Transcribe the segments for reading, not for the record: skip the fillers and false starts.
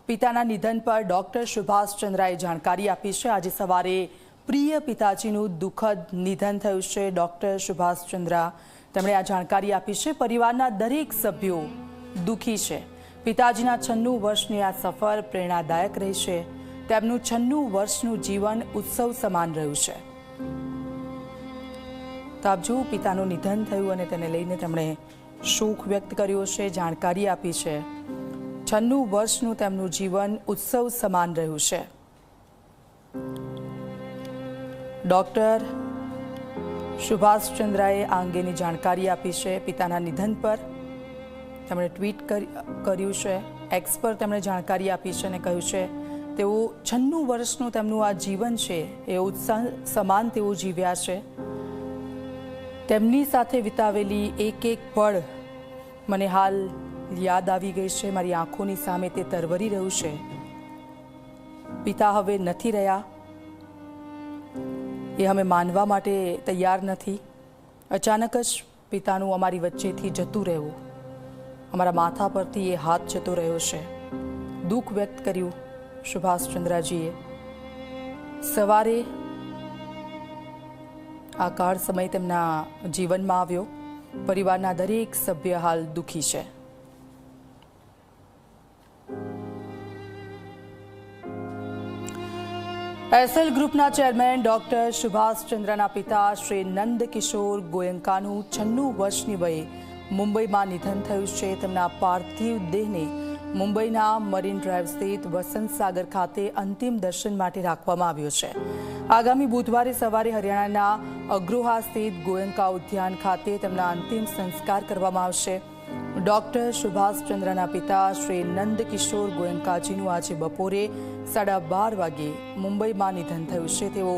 પિતાના નિધન પર ડોક્ટર સુભાષ ચંદ્રાએ જાણકારી આપી છે। આજે સવારે પ્રિય પિતાજીનું દુઃખદ નિધન થયું છે। ડોક્ટર સુભાષ ચંદ્રા તેમણે આ જાણકારી આપી છે। પરિવારના દરેક સભ્યો દુઃખી છે। પિતાજીના 96 વર્ષની આ સફર પ્રેરણાદાયક રહી છે। તેમનું 96 વર્ષનું જીવન ઉત્સવ સમાન રહ્યું છે। તો આપ જો પિતાનું નિધન થયું અને તેને લઈને તેમણે શોક વ્યક્ત કર્યો છે, જાણકારી આપી છે। 96 વર્ષનું તેમનું જીવન ઉત્સવ સમાન રહ્યું છે। ડોક્ટર સુભાષ ચંદ્રાએ આ અંગેની જાણકારી આપી છે। પિતાના નિધન પર તેમણે ટ્વીટ કર્યું છે, એક્સ પર તેમણે જાણકારી આપી છે અને કહ્યું છે તેઓ 96 વર્ષનું તેમનું આ જીવન છે એ ઉત્સવ સમાન તેઓ જીવ્યા છે। તેમની સાથે વિતાવેલી એક એક પળ મને હાલ યાદ આવી ગઈ છે। મારી આંખોની સામે તે તરવરી રહ્યું છે। પિતા હવે નથી રહ્યા એ અમે માનવા માટે તૈયાર નથી। અચાનક જ પિતાનું અમારી વચ્ચેથી જતું રહેવું, અમારા માથા પરથી એ હાથ જતો રહ્યો છે। દુઃખ વ્યક્ત કર્યું સુભાષ ચંદ્રાજીએ। સવારે આ કાળ સમય તેમના જીવનમાં આવ્યો। પરિવારના દરેક સભ્ય હાલ દુઃખી છે। એસએલ ગ્રુપના ચેરમેન ડોક્ટર સુભાષ ચંદ્રના પિતા શ્રી નંદકિશોર ગોયંકાનું 96 વર્ષની વયે મુંબઈમાં નિધન થયું છે। તેમના પાર્થિવ દેહને મુંબઈના મરીન ડ્રાઈવ સ્થિત વસંત સાગર ખાતે અંતિમ દર્શન માટે રાખવામાં આવ્યો છે। આગામી બુધવારે સવારે હરિયાણાના અગ્રોહા સ્થિત ગોયંકા ઉદ્યાન ખાતે તેમના અંતિમ સંસ્કાર કરવામાં આવશે। ડોક્ટર સુભાષ ચંદ્રના પિતા શ્રી નંદકિશોર ગોયંકાજીનું આજે બપોરે 12:30 વાગે મુંબઈમાં નિધન થયું છે। તેઓ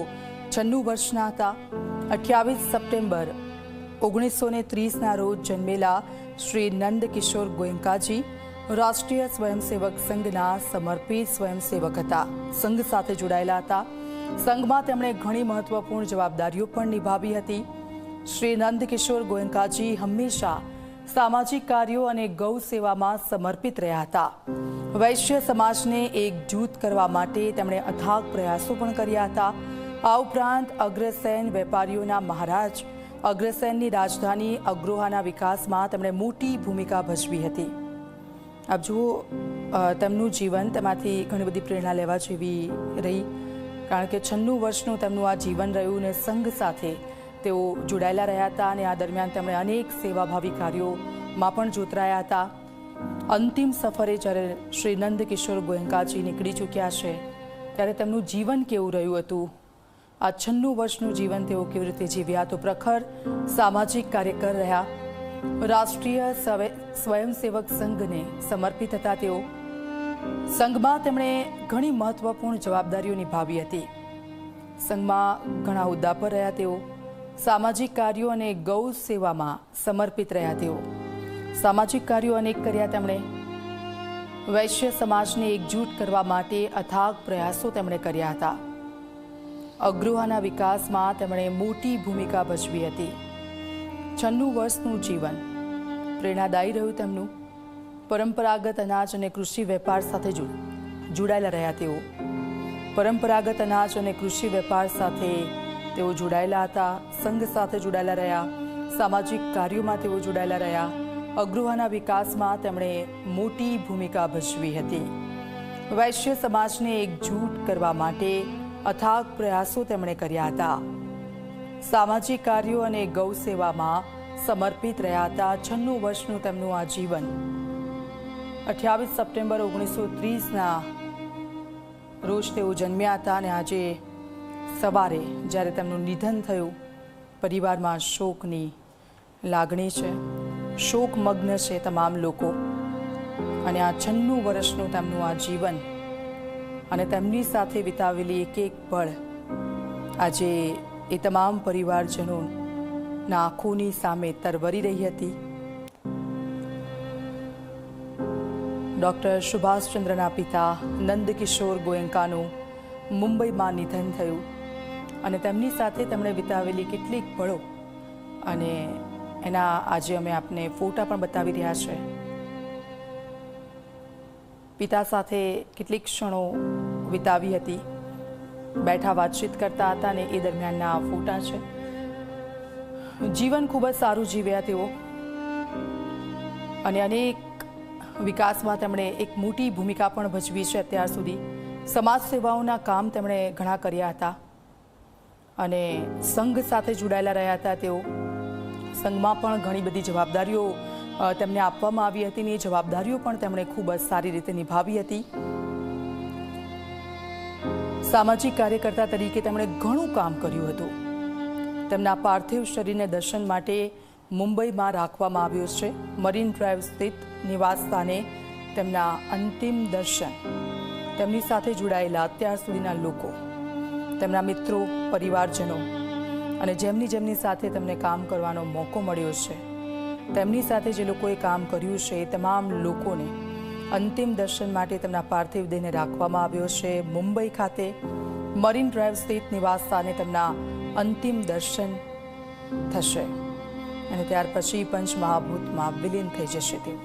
96 વર્ષના હતા। 28 સપ્ટેમ્બર 1930ના રોજ જન્મેલા શ્રી નંદકિશોર ગોયંકાજી રાષ્ટ્રીય સ્વયંસેવક સંઘના સમર્પિત સ્વયંસેવક હતા। સંઘ સાથે જોડાયેલા હતા। સંઘમાં તેમણે ઘણી મહત્વપૂર્ણ જવાબદારીઓ પણ નિભાવી હતી। શ્રી નંદકિશોર ગોયંકાજી હંમેશા સામાજિક કાર્યો અને ગૌ સેવામાં સમર્પિત રહ્યા હતા। વૈશ્ય સમાજને એકજૂથ કરવા માટે તેમણે અથાગ પ્રયાસો પણ કર્યા હતા। આ ઉપરાંત અગ્રસેન વેપારીઓના મહારાજ અગ્રસેનની રાજધાની અગ્રોહાના વિકાસમાં તેમણે મોટી ભૂમિકા ભજવી હતી। આપ જુઓ તેમનું જીવન, તેમાંથી ઘણી બધી પ્રેરણા લેવા જેવી રહી, કારણ કે 96 વર્ષનું તેમનું આ જીવન રહ્યું અને સંઘ સાથે તેઓ જોડાયેલા રહ્યા હતા અને આ દરમિયાન તેમણે અનેક સેવાભાવી કાર્યોમાં પણ જોતરાયા હતા। અંતિમ સફરે જ્યારે શ્રી નંદકિશોર ગોયંકાજી નીકળી ચૂક્યા છે ત્યારે તેમનું જીવન કેવું રહ્યું હતું, આ 96 વર્ષનું જીવન તેઓ કેવી રીતે જીવ્યા, તો પ્રખર સામાજિક કાર્યકર રહ્યા। રાષ્ટ્રીય સ્વયંસેવક સંઘને સમર્પિત હતા તેઓ। સંઘમાં તેમણે ઘણી મહત્વપૂર્ણ જવાબદારીઓ નિભાવી હતી। સંઘમાં ઘણા હોદ્દા પર રહ્યા તેઓ। સામાજિક કાર્યો અને ગૌ સેવામાં સમર્પિત રહ્યા તેઓ। સામાજિક કાર્યો અનેક કર્યા તેમણે। વૈશ્ય સમાજને એકજૂટ કરવા માટે અથાગ પ્રયાસો તેમણે કર્યા હતા। અગ્રોહાના વિકાસમાં તેમણે મોટી ભૂમિકા ભજવી હતી। 96 વર્ષનું જીવન પ્રેરણાદાયી રહ્યું તેમનું। પરંપરાગત અનાજ અને કૃષિ વેપાર સાથે જોડાયેલા રહ્યા તેઓ। પરંપરાગત અનાજ અને કૃષિ વેપાર સાથે તેઓ જોડાયેલા હતા। સંઘ સાથે જોડાયેલા રહ્યા। સામાજિક કાર્યોમાં તેઓ જોડાયેલા રહ્યા। અગ્રોહાના વિકાસમાં તેમણે મોટી ભૂમિકા ભજવી હતી। વૈશ્ય સમાજને એકજૂટ કરવા માટે અથાગ પ્રયાસો તેમણે કર્યા હતા। સામાજિક કાર્યો અને ગૌ સેવામાં સમર્પિત રહ્યા હતા। 96 વર્ષનું તેમનું આ જીવન। 28 સપ્ટેમ્બર 1930ના રોજ તેઓ જન્મ્યા હતા અને આજે સવારે જ્યારે તેમનું નિધન થયું, પરિવારમાં શોકની લાગણી છે। શોકમગ્ન છે તમામ લોકો અને આ 96 વર્ષનું તેમનું આ જીવન અને તેમની સાથે વિતાવેલી એક એક પળ આજે એ તમામ પરિવારજનોના આંખોની સામે તરવરી રહી હતી। ડોક્ટર સુભાષ ચંદ્રના પિતા નંદકિશોર ગોયંકાનું મુંબઈમાં નિધન થયું અને તેમની સાથે તેમણે વિતાવેલી કેટલીક પળો અને એના આજે અમે આપને ફોટા પણ બતાવી રહ્યા છે। પિતા સાથે કેટલીક ક્ષણો વિતાવી હતી, બેઠા વાતચીત કરતા હતા અને એ દરમિયાનના આ ફોટા છે. જીવન ખૂબ જ સારું જીવ્યા તેઓ અને અનેક વિકાસમાં તેમણે એક મોટી ભૂમિકા પણ ભજવી છે. અત્યાર સુધી સમાજ સેવાઓના કામ તેમણે ઘણા કર્યા હતા અને સંઘ સાથે જોડાયેલા રહ્યા હતા. તેઓ સંઘમાં પણ ઘણી બધી જવાબદારીઓ તેમને આપવામાં આવી હતી અને એ જવાબદારીઓ પણ તેમણે ખૂબ જ સારી રીતે નિભાવી હતી. સામાજિક કાર્યકર્તા તરીકે તેમણે ઘણું કામ કર્યું હતું. તેમના પાર્થિવ શરીરને દર્શન માટે મુંબઈમાં રાખવામાં આવ્યો છે. મરીન ડ્રાઈવ સ્થિત નિવાસ સ્થાને તેમના અંતિમ દર્શન તેમની સાથે જોડાયેલા અત્યાર સુધીના લોકો, તેમના મિત્રો, પરિવારજનો અને જેમની સાથે તેમને કામ કરવાનો મોકો મળ્યો છે, તેમની સાથે જે લોકોએ કામ કર્યું છે એ તમામ લોકોને અંતિમ દર્શન માટે તેમના પાર્થિવ દેહને રાખવામાં આવ્યો છે. મુંબઈ ખાતે મરીન ડ્રાઈવ સ્થિત નિવાસ સ્થાને તેમના અંતિમ દર્શન થશે અને ત્યાર પછી પંચમહાભૂતમાં વિલીન થઈ જશે. તેઓ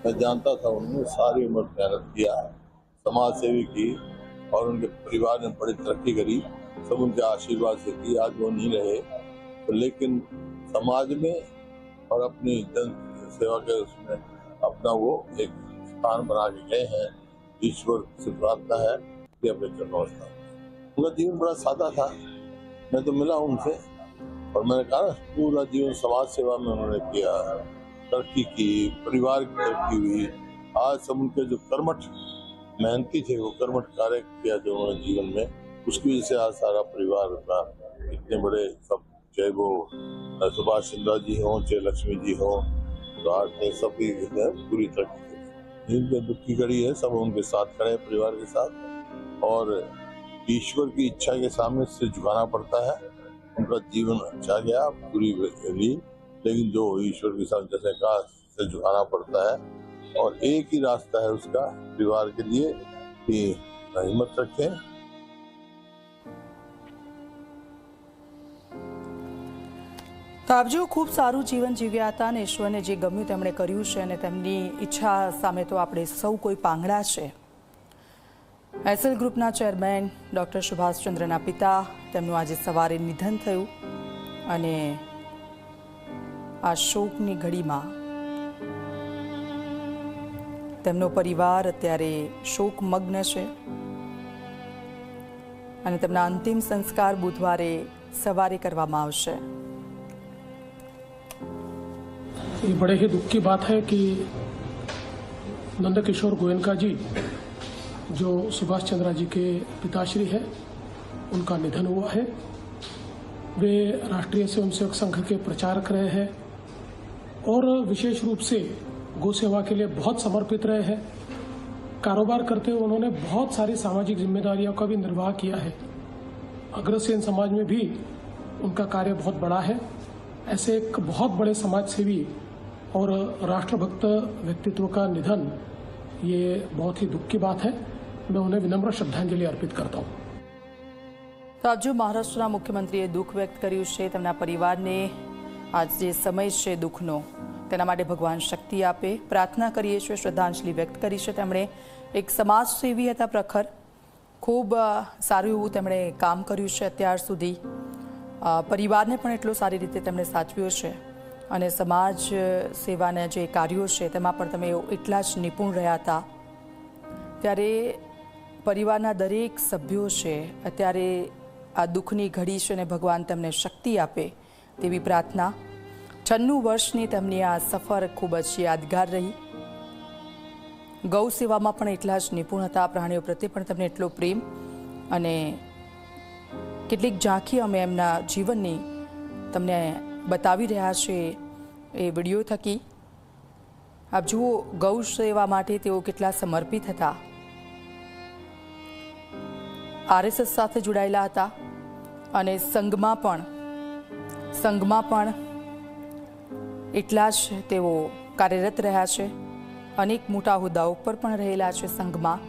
मैं जानता था उन्होंने सारी उम्र मेहनत किया, समाज सेवी की और उनके परिवार ने बड़ी तरक्की करी, सब उनके आशीर्वाद से की. आज वो नहीं रहे तो लेकिन समाज में और अपनी जन सेवा के उसमें अपना वो एक स्थान बना के गए हैं. ईश्वर से प्रार्थना है कि अपने चरणों में उनका जीवन बड़ा सादा था. मैं तो मिला उनसे और मैंने कहा पूरा जीवन समाज सेवा में उन्होंने किया, तरक्की की, परिवार की तरक्की हुई. आज सब उनके जो कर्मठ मेहनती थे वो कर्मठ कार्य किया जो उन्होंने जीवन में, उसकी वजह से आज सारा परिवार का इतने बड़े सब, चाहे वो सुभाष चंद्र जी हों, चाहे लक्ष्मी जी हों, तो आज ने सभी पूरी तरक्की की. दुख की घड़ी है, सब उनके साथ खड़े हैं परिवार के साथ और ईश्वर की इच्छा के सामने सिर झुकाना पड़ता है. उनका जीवन अच्छा गया पूरी ली, लेकिन जो ईश्वर के साथ जैसे कहा सिर झुकाना पड़ता है और एक ही रास्ता है उसका परिवार के लिए कि हिम्मत रखें. તો આપજો ખૂબ સારું જીવન જીવ્યા હતા અને ઈશ્વરને જે ગમ્યું તેમણે કર્યું છે અને તેમની ઈચ્છા સામે તો આપણે સૌ કોઈ પાંગડા છે. એસએલ ગ્રુપના ચેરમેન ડૉક્ટર સુભાષચંદ્રના પિતા, તેમનું આજે સવારે નિધન થયું અને આ શોકની ઘડીમાં તેમનો પરિવાર અત્યારે શોકમગ્ન છે અને તેમના અંતિમ સંસ્કાર બુધવારે સવારે કરવામાં આવશે. ये बड़े ही दुख की बात है कि नंदकिशोर गोयनका जी जो सुभाष चंद्र जी के पिताश्री है उनका निधन हुआ है. वे राष्ट्रीय स्वयंसेवक संघ के प्रचारक रहे हैं और विशेष रूप से गौ सेवा के लिए बहुत समर्पित रहे हैं. कारोबार करते हुए उन्होंने बहुत सारी सामाजिक जिम्मेदारियों का भी निर्वाह किया है. अग्रसेन समाज में भी उनका कार्य बहुत बड़ा है. ऐसे एक बहुत बड़े समाज सेवी और राष्ट्रभक्त व्यक्तित्व का निधन ये बहुत ही दुख की बात है. मैं उन्हें विनम्र श्रद्धांजलि अर्पित करता हूँ. તો આજ મહારાષ્ટ્રના મુખ્યમંત્રીએ દુઃખ વ્યક્ત કર્યું છે. તેમના પરિવારને આજ જે સમય છે દુઃખનો તેના માટે ભગવાન શક્તિ આપે, પ્રાર્થના કરીએ છીએ, શ્રદ્ધાંજલિ વ્યક્ત કરી છે. તેમણે એક સમાજ સેવી હતા પ્રખર, ખૂબ સારું એવું તેમણે કામ કર્યું છે અત્યાર સુધી. પરિવારને પણ એટલો સારી રીતે તેમણે સાચવ્યો છે અને સમાજ સેવાના જે કાર્યો છે તેમાં પણ તમે એટલા જ નિપુણ રહ્યા હતા. ત્યારે પરિવારના દરેક સભ્યો છે અત્યારે આ દુઃખની ઘડી છે અને ભગવાન તેમને શક્તિ આપે તેવી પ્રાર્થના. 96 વર્ષની તેમની આ સફર ખૂબ જ યાદગાર રહી. ગૌ સેવામાં પણ એટલા જ નિપુણ હતા, પ્રાણીઓ પ્રત્યે પણ તેમને એટલો પ્રેમ અને કેટલીક ઝાંખી અમે એમના જીવનની તમને બતાવી રહ્યા છે એ વિડીયો થકી. આપ જુઓ ગૌ સેવા માટે તેઓ કેટલા સમર્પિત હતા. આરએસએસ સાથે જોડાયેલા હતા અને સંઘમાં પણ એટલા જ તેઓ કાર્યરત રહ્યા છે. અનેક મોટા હોદ્દાઓ પર પણ રહેલા છે સંઘમાં.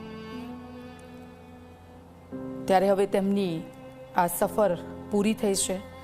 ત્યારે હવે તેમની આ સફર પૂરી થઈ છે.